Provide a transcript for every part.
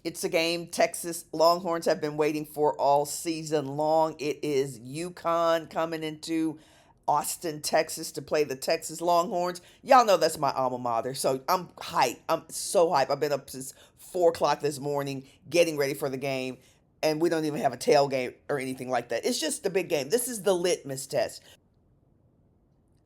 It's a game Texas Longhorns have been waiting for all season long. It is UConn coming into Austin, Texas to play the Texas Longhorns. Y'all know that's my alma mater, so I'm hyped. I'm so hyped. I've been up since 4 o'clock this morning getting ready for the game, and we don't even have a tailgate or anything like that. It's just a big game. This is the litmus test.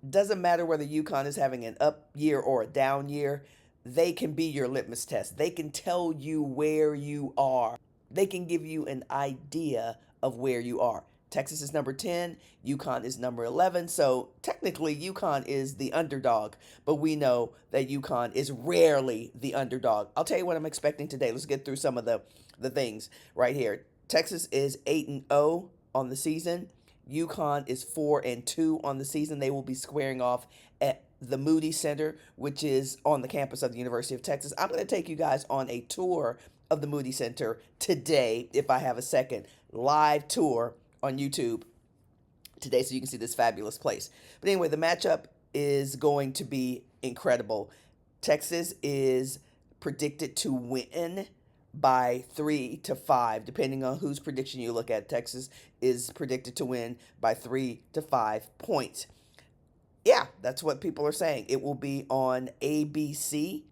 Doesn't matter whether UConn is having an up year or a down year, they can be your litmus test. They can tell you where you are. They can give you an idea of where you are. Texas is number 10, UConn is number 11. So technically, UConn is the underdog, but we know that UConn is rarely the underdog. I'll tell you what I'm expecting today. Let's get through some of the things right here. Texas is 8-0 on the season. UConn is 4-2 on the season. They will be squaring off at the Moody Center, which is on the campus of the University of Texas. I'm going to take you guys on a tour of the Moody Center today, if I have a second, live tour on YouTube today so you can see this fabulous place. But anyway, the matchup is going to be incredible. Texas is predicted to win by 3 to 5, depending on whose prediction you look at. Texas is predicted to win by 3 to 5 points. Yeah, that's what people are saying. It will be on ABC.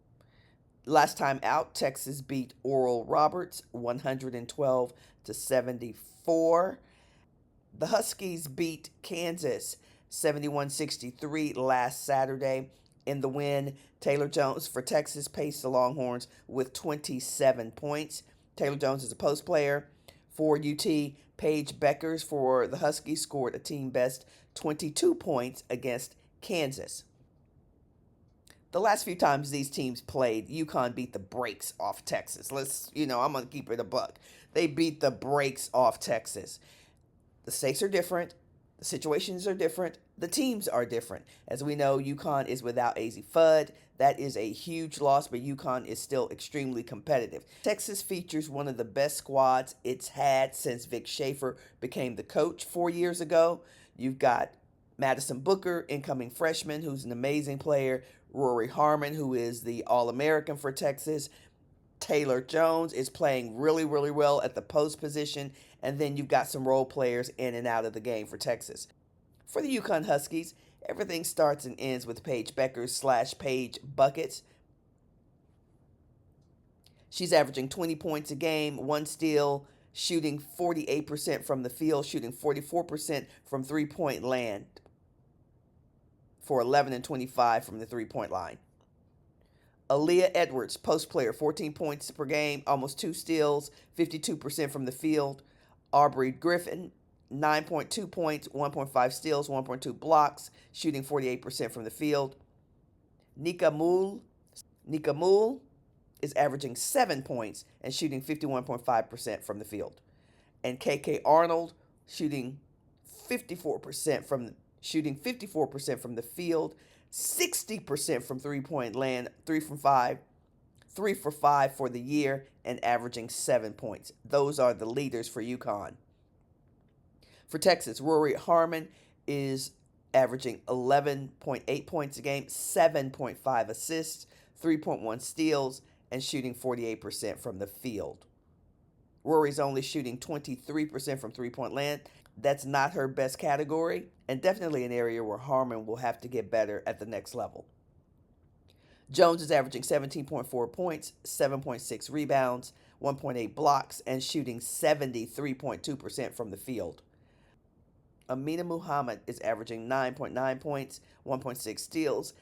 Last time out, Texas beat Oral Roberts 112 to 74. The Huskies beat Kansas 71-63 last Saturday. In the win, Taylor Jones for Texas paced the Longhorns with 27 points. Taylor Jones is a post player. For UT, Paige Bueckers for the Huskies scored a team best 22 points against Kansas. The last few times these teams played, UConn beat the brakes off Texas. I'm going to keep it a buck. They beat the brakes off Texas. The stakes are different. The situations are different. The teams are different. As we know, UConn is without AZ Fudd. That is a huge loss, but UConn is still extremely competitive. Texas features one of the best squads it's had since Vic Schaefer became the coach 4 years ago. You've got Madison Booker, incoming freshman, who's an amazing player. Rori Harmon, who is the All-American for Texas. Taylor Jones is playing really, really well at the post position. And then you've got some role players in and out of the game for Texas. For the UConn Huskies, everything starts and ends with Paige Bueckers / Paige Buckets. She's averaging 20 points a game, 1 steal, shooting 48% from the field, shooting 44% from three-point land for 11 and 25 from the three-point line. Aaliyah Edwards, post player, 14 points per game, almost 2 steals, 52% from the field. Aubrey Griffin, 9.2 points, 1.5 steals, 1.2 blocks, shooting 48% from the field. Nika Mool is averaging 7 points and shooting 51.5% from the field. And KK Arnold shooting 54% from the field, 60% from three-point land, 3 for 5 for the year, and averaging 7 points. Those are the leaders for UConn. For Texas, Rori Harmon is averaging 11.8 points a game, 7.5 assists, 3.1 steals, and shooting 48% from the field. Rory's only shooting 23% from three-point land. That's not her best category, and definitely an area where Harmon will have to get better at the next level. Jones is averaging 17.4 points, 7.6 rebounds, 1.8 blocks, and shooting 73.2% from the field. Amina Muhammad is averaging 9.9 points, 1.6 steals,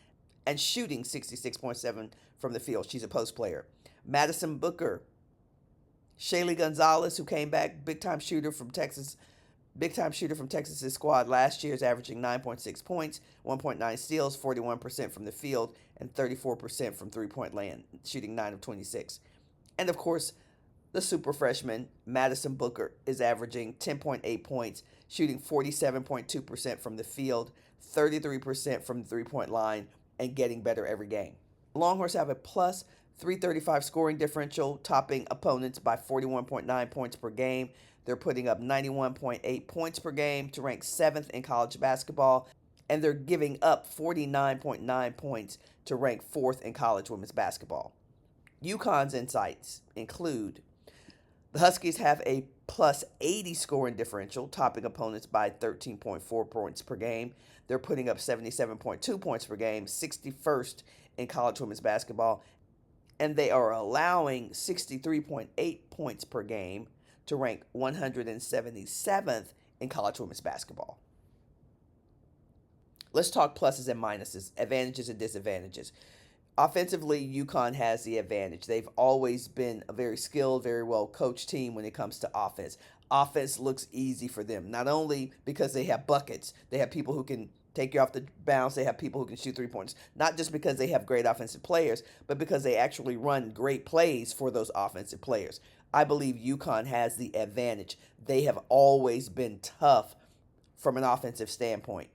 and shooting 66.7% from the field. She's a post player. Madison Booker, Shaylee Gonzalez, who came back, big-time shooter from Texas's squad last year, is averaging 9.6 points, 1.9 steals, 41% from the field, and 34% from three-point land, shooting 9 of 26. And, of course, the super freshman, Madison Booker, is averaging 10.8 points, shooting 47.2% from the field, 33% from the three-point line, and getting better every game. Longhorns have a plus 335 scoring differential, topping opponents by 41.9 points per game. They're putting up 91.8 points per game to rank 7th in college basketball, and they're giving up 49.9 points to rank 4th in college women's basketball. UConn's insights include The Huskies have a plus 80 scoring differential, topping opponents by 13.4 points per game. They're putting up 77.2 points per game, 61st in college women's basketball, and they are allowing 63.8 points per game to rank 177th in college women's basketball. Let's talk pluses and minuses, advantages and disadvantages. Offensively, UConn has the advantage. They've always been a very skilled, very well coached team when it comes to offense. Offense looks easy for them, not only because they have buckets, they have people who can take you off the bounce, they have people who can shoot 3 pointers, not just because they have great offensive players, but because they actually run great plays for those offensive players. I believe UConn has the advantage. They have always been tough from an offensive standpoint.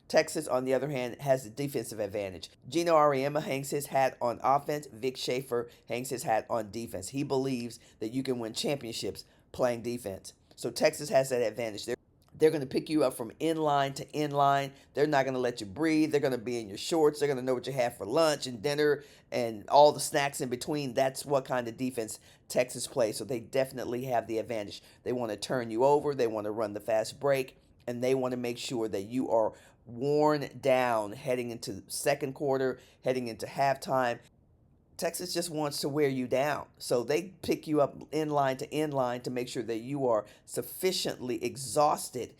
Texas, on the other hand, has the defensive advantage. Geno Aureimma hangs his hat on offense. Vic Schaefer hangs his hat on defense. He believes that you can win championships playing defense. So Texas has that advantage. They're going to pick you up from inline to inline. They're not going to let you breathe. They're going to be in your shorts. They're going to know what you have for lunch and dinner and all the snacks in between. That's what kind of defense Texas plays. So they definitely have the advantage. They want to turn you over. They want to run the fast break. And they want to make sure that you are worn down heading into second quarter, heading into halftime. Texas just wants to wear you down. So they pick you up inline to inline to make sure that you are sufficiently exhausted.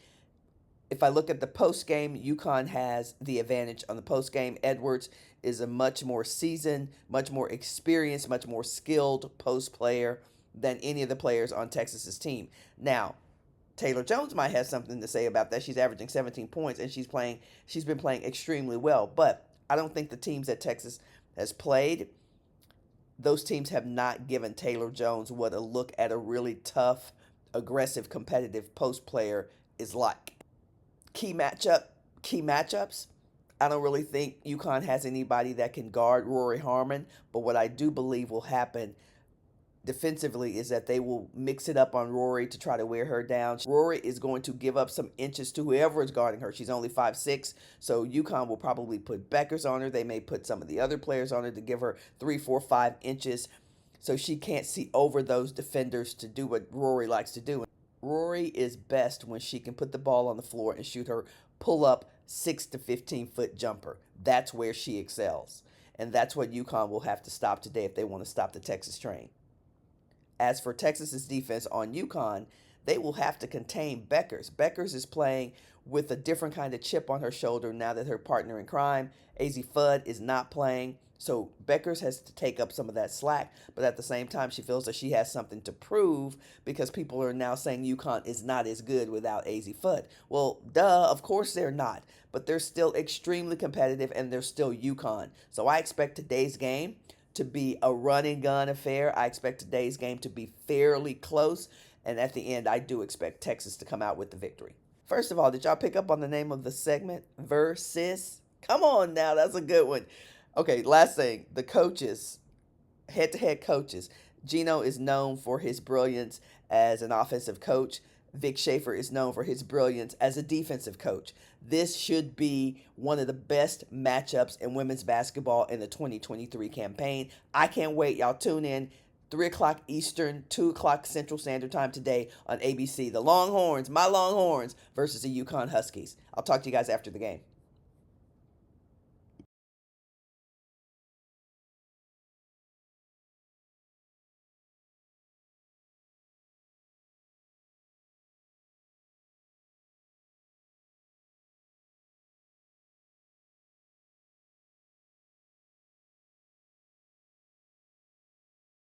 If I look at the post game, UConn has the advantage on the post game. Edwards is a much more seasoned, much more experienced, much more skilled post player than any of the players on Texas's team. Now, Taylor Jones might have something to say about that. She's averaging 17 points and she's been playing extremely well. But I don't think the teams that Texas has played, those teams have not given Taylor Jones what a look at a really tough, aggressive, competitive post player is like. Key matchups. I don't really think UConn has anybody that can guard Rori Harmon, but what I do believe will happen defensively is that they will mix it up on Rori to try to wear her down. Rori is going to give up some inches to whoever is guarding her. She's only 5'6", so UConn will probably put Bueckers on her. They may put some of the other players on her to give her 3, 4, 5 inches so she can't see over those defenders to do what Rori likes to do. Rori is best when she can put the ball on the floor and shoot her pull-up 6 to 15-foot jumper. That's where she excels, and that's what UConn will have to stop today if they want to stop the Texas train. As for Texas's defense on UConn, they will have to contain Bueckers. Bueckers is playing with a different kind of chip on her shoulder now that her partner in crime, AZ Fudd, is not playing. So Bueckers has to take up some of that slack, but at the same time, she feels that she has something to prove because people are now saying UConn is not as good without AZ Fudd. Well, duh, of course they're not, but they're still extremely competitive and they're still UConn. So I expect today's game to be a run and gun affair. I expect today's game to be fairly close, and at the end, I do expect Texas to come out with the victory. First of all, did y'all pick up on the name of the segment? Versus? Come on now, that's a good one. Okay, last thing, the coaches, head-to-head coaches. Geno is known for his brilliance as an offensive coach. Vic Schaefer is known for his brilliance as a defensive coach. This should be one of the best matchups in women's basketball in the 2023 campaign. I can't wait. Y'all tune in. 3 o'clock Eastern, 2 o'clock Central Standard Time today on ABC. The Longhorns, my Longhorns, versus the UConn Huskies. I'll talk to you guys after the game.